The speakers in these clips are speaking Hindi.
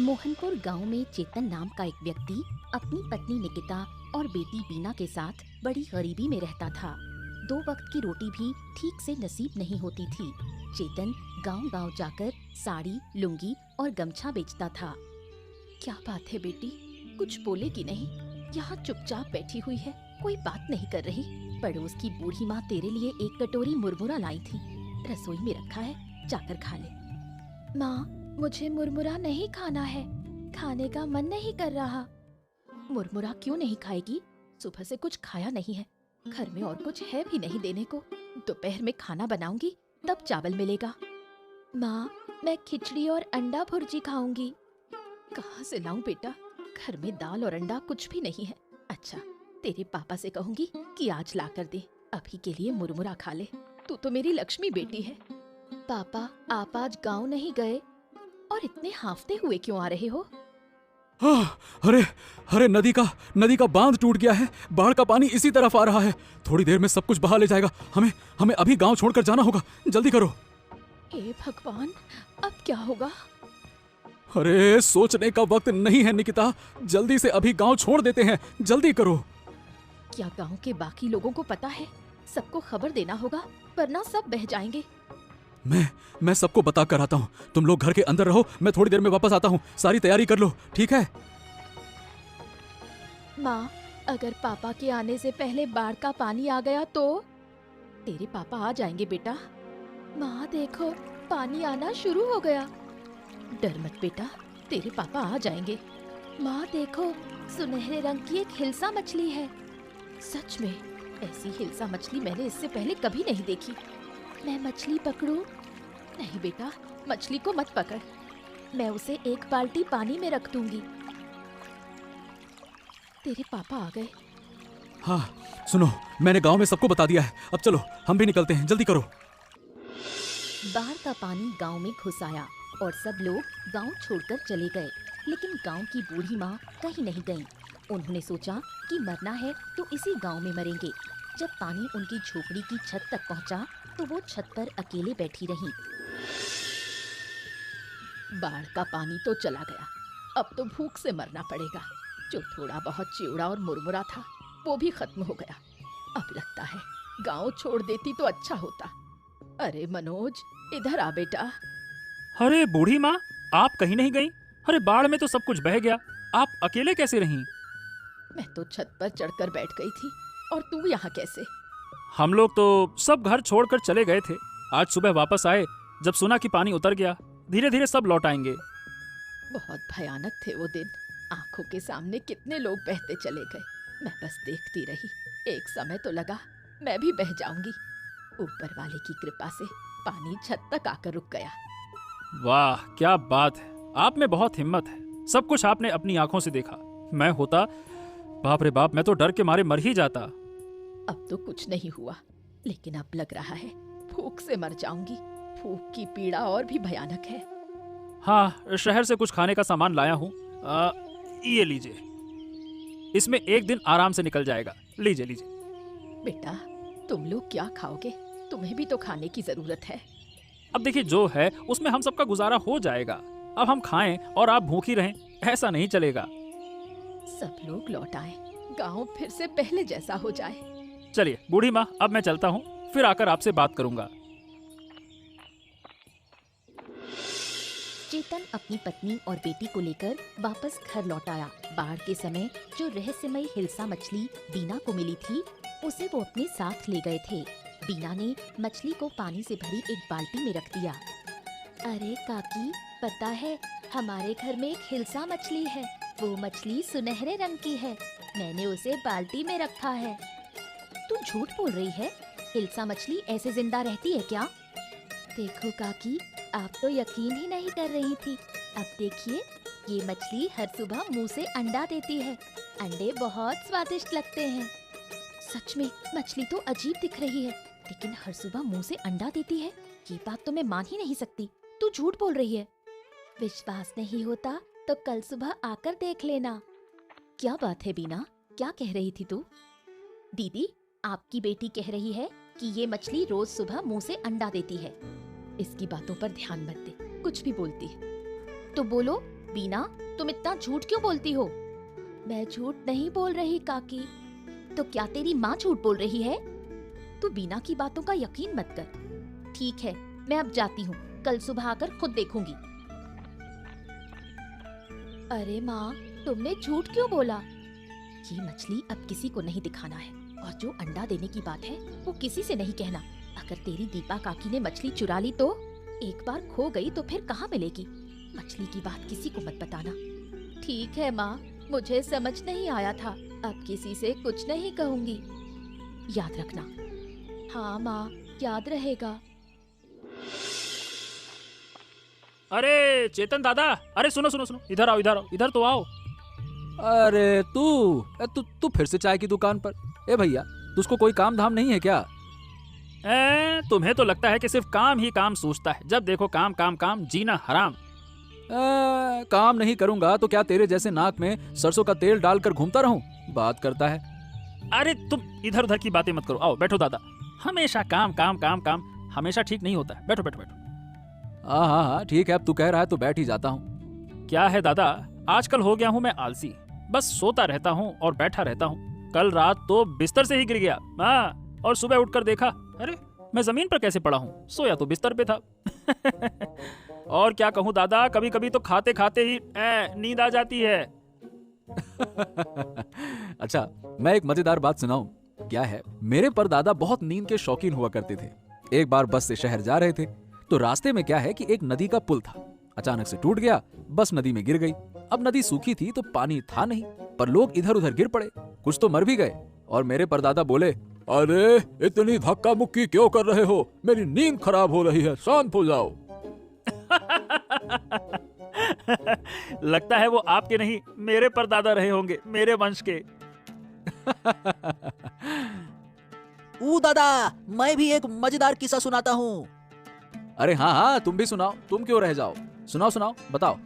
मोहनपुर गांव में चेतन नाम का एक व्यक्ति अपनी पत्नी निकिता और बेटी बीना के साथ बड़ी गरीबी में रहता था। 2 वक्त की रोटी भी ठीक से नसीब नहीं होती थी। चेतन गांव-गांव जाकर साड़ी, लुंगी और गमछा बेचता था। क्या बात है बेटी, कुछ बोले कि नहीं? यहाँ चुपचाप बैठी हुई है, कोई बात नहीं कर रही। पड़ोस की बूढ़ी माँ तेरे लिए एक कटोरी मुरमुरा लाई थी, रसोई में रखा है, जाकर खा ले। माँ, मुझे मुरमुरा नहीं खाना है, खाने का मन नहीं कर रहा। मुरमुरा क्यों नहीं खाएगी? सुबह से कुछ खाया नहीं है, घर में और कुछ है भी नहीं देने को। दोपहर में खाना बनाऊंगी तब चावल मिलेगा। माँ, मैं खिचड़ी और अंडा भुर्जी खाऊंगी। कहाँ से लाऊं बेटा, घर में दाल और अंडा कुछ भी नहीं है। अच्छा, तेरे पापा से कहूंगी कि आज ला कर दे, अभी के लिए मुरमुरा खा ले। तू तो मेरी लक्ष्मी बेटी है। पापा, आप आज गांव नहीं गए और इतने हांफते हुए क्यों आ रहे हो? अरे अरे, नदी का बांध टूट गया है। बाढ़ का पानी इसी तरफ आ रहा है। थोड़ी देर में सब कुछ बहा ले जाएगा। हमें अभी गांव छोड़कर जाना होगा। जल्दी करो। हे भगवान, अब क्या होगा? अरे, सोचने का वक्त नहीं है निकिता, जल्दी से अभी गांव छोड़ देते हैं। जल्दी करो। क्या गांव के बाकी लोगों को पता है? सबको खबर देना होगा, वरना सब बह जाएंगे। मैं सबको बता कर आता हूँ। तुम लोग घर के अंदर रहो, मैं थोड़ी देर में वापस आता हूँ। सारी तैयारी कर लो, ठीक है? माँ, अगर पापा के आने से पहले बाढ़ का पानी आ गया तो? तेरे पापा आ जाएंगे बेटा। माँ देखो, पानी आना शुरू हो गया। डर मत बेटा, तेरे पापा आ जाएंगे। माँ देखो, सुनहरे रंग की एक हिल्सा मछली है। सच में, ऐसी हिल्सा मछली मैंने इससे पहले कभी नहीं देखी। मैं मछली पकड़ूं? नहीं बेटा, मछली को मत पकड़, मैं उसे एक बाल्टी पानी में रख दूंगी। तेरे पापा आ गए। हाँ, सुनो, मैंने गांव में सबको बता दिया है। अब चलो, हम भी निकलते हैं। जल्दी करो। बाढ़ का पानी गांव में घुस आया और सब लोग गांव छोड़कर चले गए। लेकिन गांव की बूढ़ी माँ कहीं नहीं गईं। उन्होंने सोचा कि मरना है तो इसी गांव में मरेंगे। जब पानी उनकी झोपड़ी की छत तक पहुंचा, तो वो छत पर अकेले बैठी रहीं। बाढ़ का पानी तो चला गया, अब तो भूख से मरना पड़ेगा। जो थोड़ा बहुत चिवड़ा और मुरमुरा था, वो भी खत्म हो गया। अब लगता है गांव छोड़ देती तो अच्छा होता। अरे मनोज, इधर आ बेटा। अरे बूढ़ी माँ, आप कहीं नहीं गईं? अरे बाढ़ में तो सब कुछ बह गया, आप अकेले कैसे रहीं? मैं तो छत पर चढ़कर बैठ गई थी, और तू यहाँ कैसे? हम लोग तो सब घर छोड़कर चले गए थे। आज सुबह वापस आए, जब सुना कि पानी उतर गया। धीरे धीरे सब लौट आएंगे। बहुत भयानक थे वो दिन। आंखों के सामने कितने लोग बहते चले गए। मैं बस देखती रही। एक समय तो लगा मैं भी बह जाऊंगी। ऊपर वाले की कृपा से पानी छत तक आकर रुक गया। वाह, क्या बात है, आप में बहुत हिम्मत है। सब कुछ आपने अपनी आंखों से देखा। मैं होता, बाप रे बाप, मैं तो डर के मारे मर ही जाता। अब तो कुछ नहीं हुआ, लेकिन अब लग रहा है भूख से मर जाऊंगी। भूख की पीड़ा और भी भयानक है। हाँ, शहर से कुछ खाने का सामान लाया हूँ। ये लीजिए, इसमें एक दिन आराम से निकल जाएगा। लीजिए लीजिए। बेटा, तुम लोग क्या खाओगे? तुम्हें भी तो खाने की जरूरत है। अब देखिए, जो है उसमें हम सबका गुजारा हो जाएगा। अब हम खाएं और आप भूखी रहें, ऐसा नहीं चलेगा। सब लोग लौट आए, गांव फिर से पहले जैसा हो जाए। चलिए बूढ़ी माँ, अब मैं चलता हूँ, फिर आकर आपसे बात करूंगा। चेतन अपनी पत्नी और बेटी को लेकर वापस घर लौट आया। बाढ़ के समय जो रहस्यमयी हिल्सा मछली बीना को मिली थी, उसे वो अपने साथ ले गए थे। बीना ने मछली को पानी से भरी एक बाल्टी में रख दिया। अरे काकी, पता है हमारे घर में एक हिल्सा मछली है। वो मछली सुनहरे रंग की है, मैंने उसे बाल्टी में रखा है। तू झूठ बोल रही है? हिल्सा मछली ऐसे जिंदा रहती है क्या? देखो काकी, आप तो यकीन ही नहीं कर रही थी। अब देखिए, ये मछली हर सुबह मुंह से अंडा देती है। अंडे बहुत स्वादिष्ट लगते हैं। सच में मछली तो अजीब दिख रही है, लेकिन हर सुबह मुंह से अंडा देती है, ये बात तो मैं मान ही नहीं सकती। तू झूठ बोल रही है। विश्वास नहीं होता तो कल सुबह आकर देख लेना। क्या बात है बीना, क्या कह रही थी तू? दीदी, आपकी बेटी कह रही है कि ये मछली रोज सुबह मुंह से अंडा देती है। इसकी बातों पर ध्यान मत दे, कुछ भी बोलती है। तो बोलो, बीना, तुम इतना झूठ क्यों बोलती हो? मैं झूठ नहीं बोल रही काकी। तो क्या तेरी माँ झूठ बोल रही है? तू बीना की बातों का यकीन मत कर। ठीक है, मैं अब जाती हूँ, कल सुबह आकर खुद देखूंगी। अरे माँ, तुमने झूठ क्यों बोला? ये मछली अब किसी को नहीं दिखाना है, और जो अंडा देने की बात है वो किसी से नहीं कहना। अगर तेरी दीपा काकी ने मछली चुरा ली तो एक बार खो गई तो फिर कहाँ मिलेगी? मछली की बात किसी को मत बताना। ठीक है माँ, मुझे समझ नहीं आया था, अब किसी से कुछ नहीं कहूँगी। याद रखना। हाँ माँ, याद रहेगा। अरे चेतन दादा, अरे सुनो सुनो सुनो, इधर आओ, इधर आओ, इधर तो आओ। अरे तू फिर से चाय की दुकान पर? ए भैया, तुझको कोई काम धाम नहीं है क्या? तुम्हें तो लगता है कि सिर्फ काम ही काम सोचता है, जब देखो काम काम काम, जीना हराम। काम नहीं करूंगा तो क्या तेरे जैसे नाक में सरसों का तेल डालकर घूमता रहूं? बात करता है। अरे तुम इधर उधर की बातें मत करो, आओ बैठो दादा। हमेशा काम काम काम काम हमेशा ठीक नहीं होता है। बैठो बैठो बैठो। हाँ, ठीक है, अब तू कह रहा है तो बैठ ही जाता हूँ। क्या है दादा, आजकल हो गया हूँ मैं आलसी, बस सोता रहता हूँ और बैठा रहता हूँ। कल रात तो बिस्तर से ही गिर गया, हाँ, और सुबह उठकर देखा, अरे मैं जमीन पर कैसे पड़ा हूँ? सोया तो बिस्तर पे था। और क्या कहूँ दादा, कभी कभी तो खाते खाते ही नींद आ जाती है। अच्छा, मैं एक मजेदार बात सुनाऊं? क्या है, मेरे परदादा बहुत नींद के शौकीन हुआ करते थे। एक बार बस से शहर जा रहे थे तो रास्ते में क्या है कि एक नदी का पुल था, अचानक से टूट गया, बस नदी में गिर गई। अब नदी सूखी थी तो पानी था नहीं, पर लोग इधर उधर गिर पड़े, कुछ तो मर भी गए। और मेरे परदादा बोले, अरे इतनी धक्का मुक्की क्यों कर रहे हो? मेरी नींद खराब हो रही है, शांत हो जाओ। लगता है वो आपके नहीं, मेरे परदादा रहे होंगे, मेरे वंश के। दादा, मैं भी एक मजेदार किस्सा सुनाता हूँ। अरे हाँ, तुम भी सुनाओ, तुम क्यों रह जाओ? सुनाओ सुनाओ, बताओ।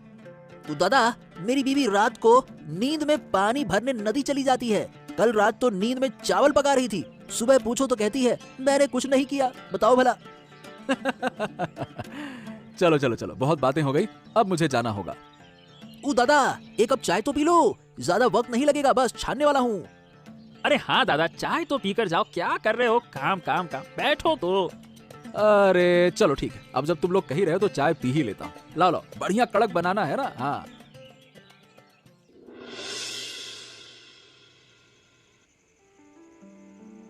तो दादा, मेरी बीवी रात को नींद में पानी भरने नदी चली जाती है। कल रात तो नींद में चावल पका रही थी, सुबह पूछो तो कहती है मैंने कुछ नहीं किया। बताओ भला। चलो चलो चलो, बहुत बातें हो गई, अब मुझे जाना होगा। दादा, एक कप चाय तो पी लो, ज्यादा वक्त नहीं लगेगा, बस छानने वाला हूँ। अरे हाँ दादा, चाय तो पीकर जाओ, क्या कर रहे हो? काम काम काम, बैठो तो। अरे चलो ठीक है, अब जब तुम लोग कही रहे हो तो चाय पी ही लेता हूँ। लाओ लाओ, बढ़िया कड़क बनाना है ना। हाँ।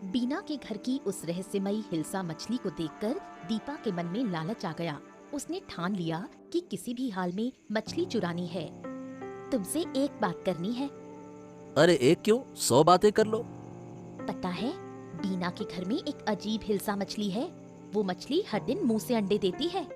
बीना के घर की उस रहस्यमयी हिल्सा मछली को देखकर दीपा के मन में लालच आ गया। उसने ठान लिया कि किसी भी हाल में मछली चुरानी है। तुमसे एक बात करनी है। अरे एक क्यों, 100 बातें कर लो। पता है, बीना के घर में एक अजीब हिल्सा मछली है। वो मछली हर दिन मुंह से अंडे देती है।